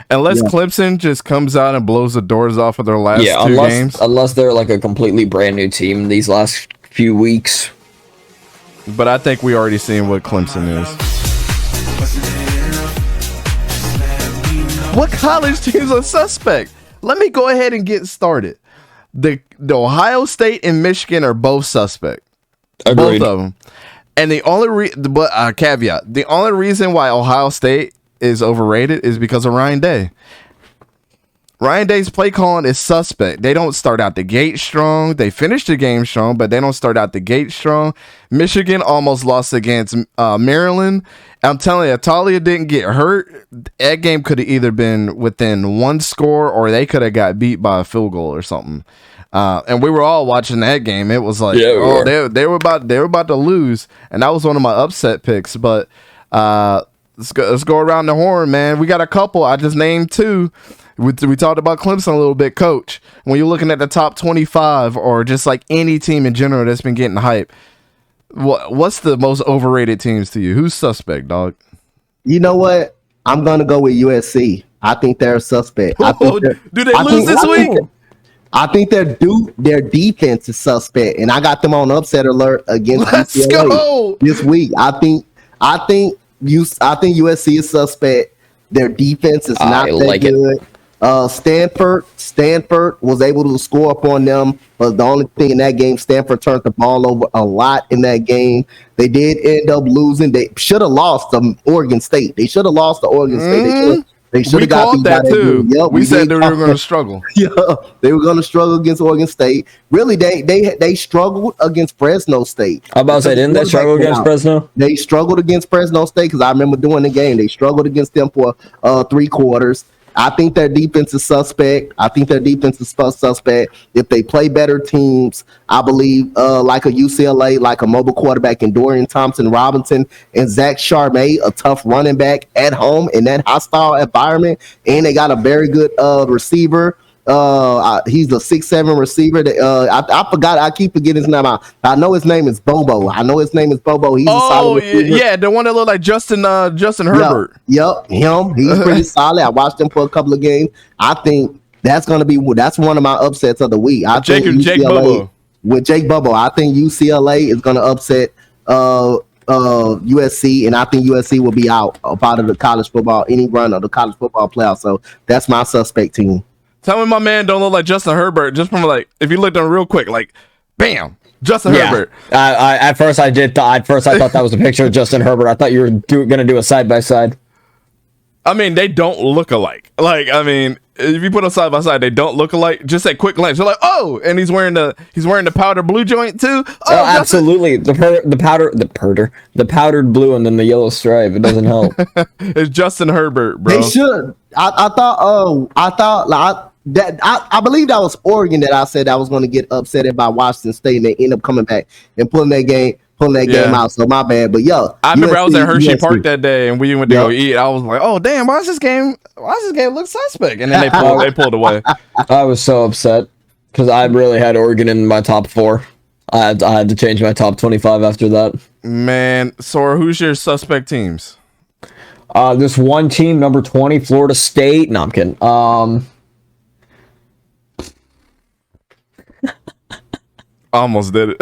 Unless Clemson just comes out and blows the doors off of their last two games. Unless they're like a completely brand new team these last few weeks. But I think we already seen what Clemson is. What college teams are suspect? Let me go ahead and get started. The Ohio State and Michigan are both suspect. Agreed. Both of them. And the only caveat, the only reason why Ohio State is overrated is because of Ryan Day. Ryan Day's play calling is suspect. They don't start out the gate strong. They finish the game strong, but they don't start out the gate strong. Michigan almost lost against Maryland. I'm telling you, if Talia didn't get hurt, that game could have either been within one score or they could have got beat by a field goal or something. And we were all watching that game. It was like, they were about to lose, and that was one of my upset picks. But let's go around the horn, man. We got a couple. I just named two. We talked about Clemson a little bit, Coach. When you're looking at the top 25 or just like any team in general that's been getting hype, what's the most overrated teams to you? Who's suspect, dog? You know what? I'm going to go with USC. I think they're suspect. Do they lose this week? I think their defense is suspect, and I got them on upset alert against UCLA this week. I think USC is suspect. Their defense is not that good. Stanford was able to score up on them, but the only thing in that game, Stanford turned the ball over a lot in that game. They did end up losing. They should have lost to Oregon State. They should have lost to Oregon State. They should have got that too. Yep, we said they were going to struggle. Yeah, they were going to struggle against Oregon State. Really, they struggled against Fresno State. I'm about to say, didn't they struggle against Fresno? They struggled against Fresno State because I remember doing the game. They struggled against them for 3 quarters. I think their defense is suspect. If they play better teams, I believe like a UCLA, like a mobile quarterback in Dorian Thompson-Robinson and Zach Charbonnet, a tough running back at home in that hostile environment. And they got a very good receiver. He's a 6'7" receiver. I forgot. I keep forgetting his name. I know his name is Bobo. He's a solid receiver. Yeah, the one that looked like Justin Herbert. Yep, him. He's pretty solid. I watched him for a couple of games. I think that's one of my upsets of the week. Jake Bobo. With Jake Bobo, I think UCLA is going to upset USC, and I think USC will be out of the college football, any run of the college football playoff. So that's my suspect team. Tell me my man don't look like Justin Herbert. Just from like, if you looked at him real quick, like, bam, Justin Herbert. At first I thought that was a picture of Justin Herbert. I thought you were going to do a side by side. I mean, they don't look alike. Like, I mean, if you put them side by side, they don't look alike. Just at quick glance, you're like, oh, and he's wearing the powder blue joint too. Oh, absolutely. The powdered blue and then the yellow stripe. It doesn't help. It's Justin Herbert, bro. They should. I believe that was Oregon that I said I was going to get upset by Washington State, and they end up coming back and pulling that game out. So my bad. But I remember I was at Hershey Park that day, and we went to go eat. I was like, oh damn, why does this game look suspect? And then they pulled away. I was so upset because I really had Oregon in my top 4. I had to change my top 25 after that. Man, Sora, who's your suspect teams? This one team, number 20, Florida State. No, I'm kidding. Almost did it.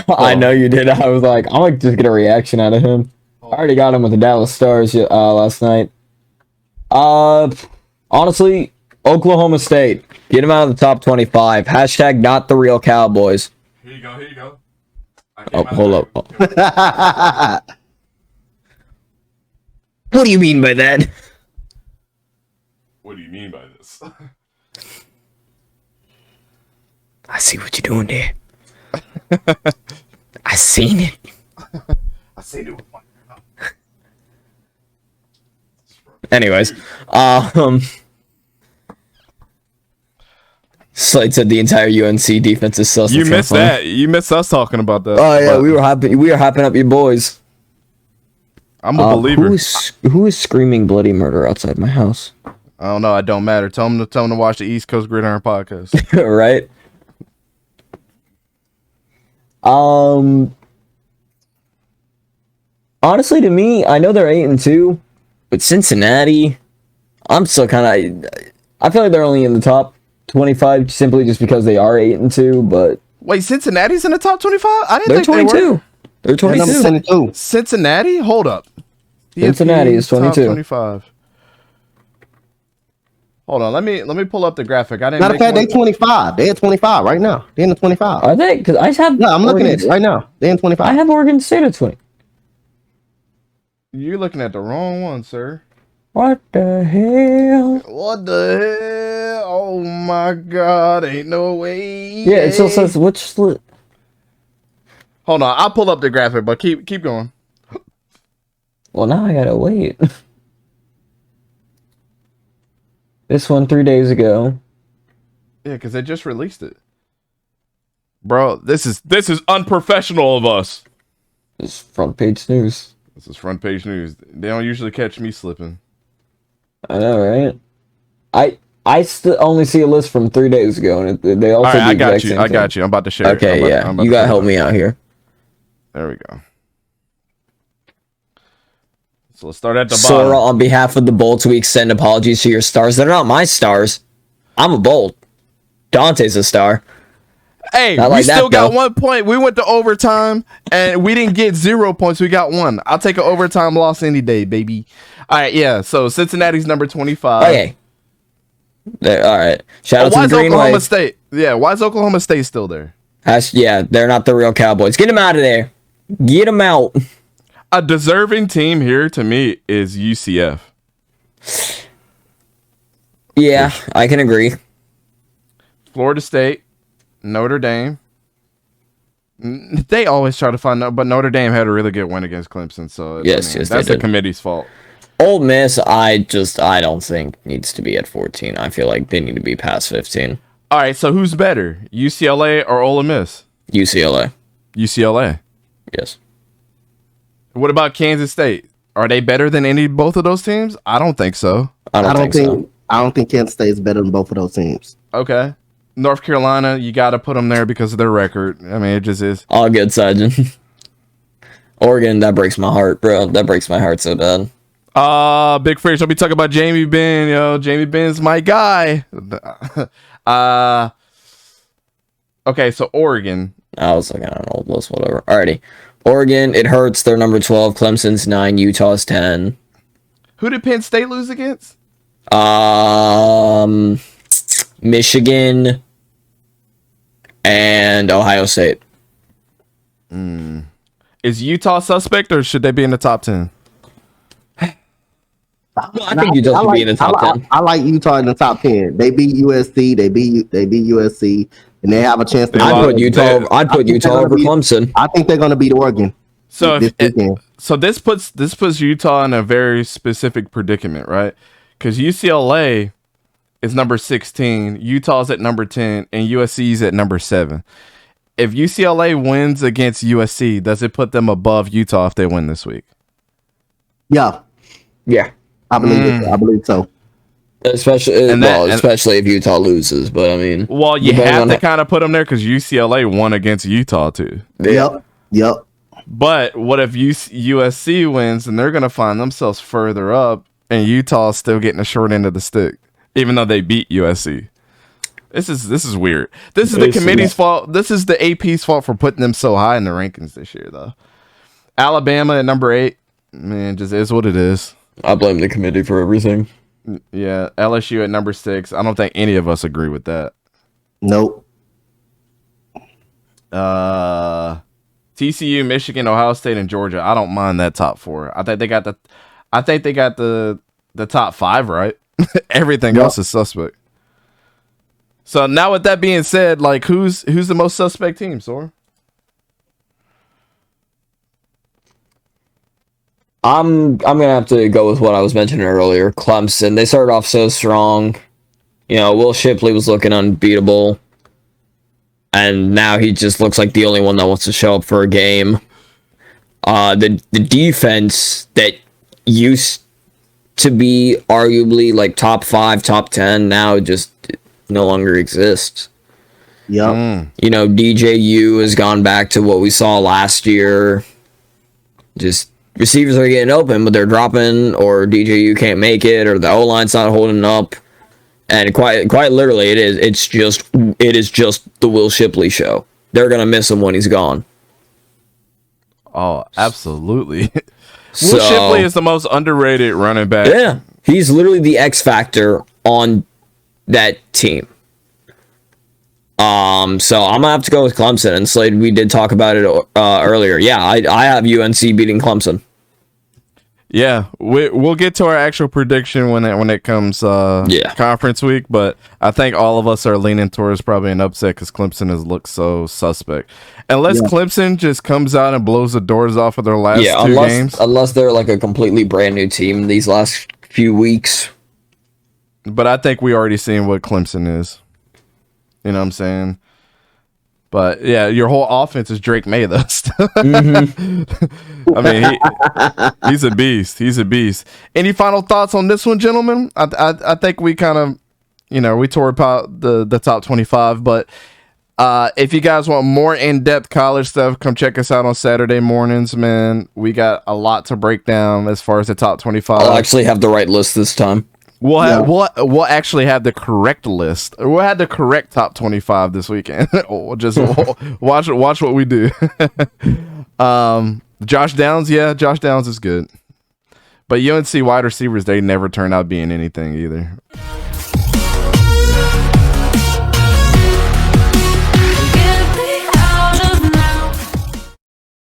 I know you did. I was like, I'm going to just get a reaction out of him. I already got him with the Dallas Stars last night. Honestly, Oklahoma State. Get him out of the top 25. # not the real Cowboys. Here you go. Oh, hold up. What do you mean by that? What do you mean by this? I see what you're doing there. I seen it. I seen it with my Anyways, Slade said the entire UNC defense is sus. You missed that. You missed us talking about that. Oh yeah, we were hyping up your boys. I'm a believer. Who is screaming bloody murder outside my house? I don't know. It don't matter. Tell them to watch the East Coast Gridiron podcast. Right. Honestly, to me, I know they're 8-2, but Cincinnati, I'm still kind of. I feel like they're only in the top 25 simply just because they are 8-2, but Wait, Cincinnati's in the top 25? I didn't they're think they were. 22. They're They're number 22. 22. Cincinnati? Hold up. Cincinnati is top 22. 25. Hold on, let me pull up the graphic. I didn't Matter of make fact, one. they 25. They're at 25 right now. They're in the 25. Are they? Because I have. Yeah, I'm looking Oregon- at it right now. They're in 25. I have Oregon State at 20. You're looking at the wrong one, sir. What the hell? What the hell? Oh my god, ain't no way. Yeah, it still says which split. Hold on, I'll pull up the graphic, but keep going. Well, now I gotta wait. This one 3 days ago. Yeah, because they just released it. Bro, this is unprofessional of us. It's front page news. This is front page news. They don't usually catch me slipping. I know, right? I still only see a list from 3 days ago, and they all All say right, the I got exact you. same I thing. got you. I'm about to share it. Okay, yeah, I'm about you to gotta share help it. me out here. There we go. So let's start at the Sora, bottom. on behalf of the Bolts, we extend apologies to your stars. They're not my stars. I'm a Bolt. Dante's a star. Hey, Not we like that, still got though. 1 point. We went to overtime, and we didn't get 0 points. We got 1. I'll take an overtime loss any day, baby. All right, yeah. So Cincinnati's number 25. Okay. There, all right. Shout out why to is the Green Oklahoma Wave. State? Yeah, why is Oklahoma State still there? Yeah, they're not the real Cowboys. Get them out of there. Get them out. A deserving team here to me is UCF. Yeah, I can agree. Florida State, Notre Dame. They always try to find out, but Notre Dame had a really good win against Clemson, so Yes, yes, they that's the did. committee's fault. Ole Miss, I don't think needs to be at 14. I feel like they need to be past 15. All right, so who's better, UCLA or Ole Miss? UCLA. UCLA. Yes. What about Kansas State? Are they better than both of those teams? I don't think so. I don't think so. I don't think Kansas State is better than both of those teams. Okay. North Carolina, you got to put them there because of their record. I mean, it just is. All good, Sergeant. Oregon, that breaks my heart, bro. That breaks my heart so bad. Big Fish. I'll be talking about Jamie Benn. Yo, Jamie Benn's my guy. Okay, so Oregon. I was looking at an old list, whatever. Alrighty. Oregon, it hurts. They're number 12. Clemson's 9. Utah's 10. Who did Penn State lose against? Michigan and Ohio State. Is Utah suspect or should they be in the top 10? I think Utah should be in the top 10. I like Utah in the top 10. They beat USC. They beat USC, and they have a chance to. I'd put Utah. I'd put think Utah they're over gonna be- Clemson. I think they're going to beat Oregon. So this weekend. this puts Utah in a very specific predicament, right? Because UCLA is number 16, Utah's at number 10, and USC's at number 7. If UCLA wins against USC, does it put them above Utah if they win this week? Yeah, Yeah. I believe it. I believe so. Especially, especially if Utah loses. But I mean, Well, you depending have on to that- kind of put them there because UCLA won against Utah too. Yep. But what if USC wins and they're going to find themselves further up and Utah's still getting the short end of the stick, even though they beat USC? This is weird. This is the committee's fault. This is the AP's fault for putting them so high in the rankings this year, though. Alabama at number 8, man, just is what it is. I blame the committee for everything. Yeah, LSU at number 6. I don't think any of us agree with that. Nope. TCU, Michigan, Ohio State, and Georgia. I don't mind that top 4. I think they got the top 5 right. Everything else is suspect. So now with that being said, like who's the most suspect team, Sora? I'm gonna have to go with what I was mentioning earlier. Clemson. They started off so strong. You know, Will Shipley was looking unbeatable, and now he just looks like the only one that wants to show up for a game. The defense that used to be arguably like top 5, top 10 now just no longer exists. Yep. You know, DJU has gone back to what we saw last year. Just receivers are getting open, but they're dropping, or DJU can't make it, or the O line's not holding up. And quite literally, it is just the Will Shipley show. They're gonna miss him when he's gone. Oh, absolutely. So, Will Shipley is the most underrated running back. yeah, he's literally the X factor on that team. So I'm gonna have to go with Clemson. And Slade, we did talk about it earlier. Yeah, I have UNC beating Clemson. Yeah, we'll get to our actual prediction when it comes conference week, but I think all of us are leaning towards probably an upset because Clemson has looked so suspect. Unless Clemson just comes out and blows the doors off of their last two games. Unless they're like a completely brand new team these last few weeks. But I think we already seen what Clemson is. You know what I'm saying? But yeah, your whole offense is Drake May, though. I mean, he's a beast. He's a beast. Any final thoughts on this one, gentlemen? I think we kind of, we tore apart the top 25. But if you guys want more in-depth college stuff, come check us out on Saturday mornings, man. We got a lot to break down as far as the top 25. I'll actually have the right list this time. We'll actually have the correct list. We'll have the correct top 25 this weekend. Just watch what we do. Josh Downs is good. But UNC wide receivers, they never turn out being anything either.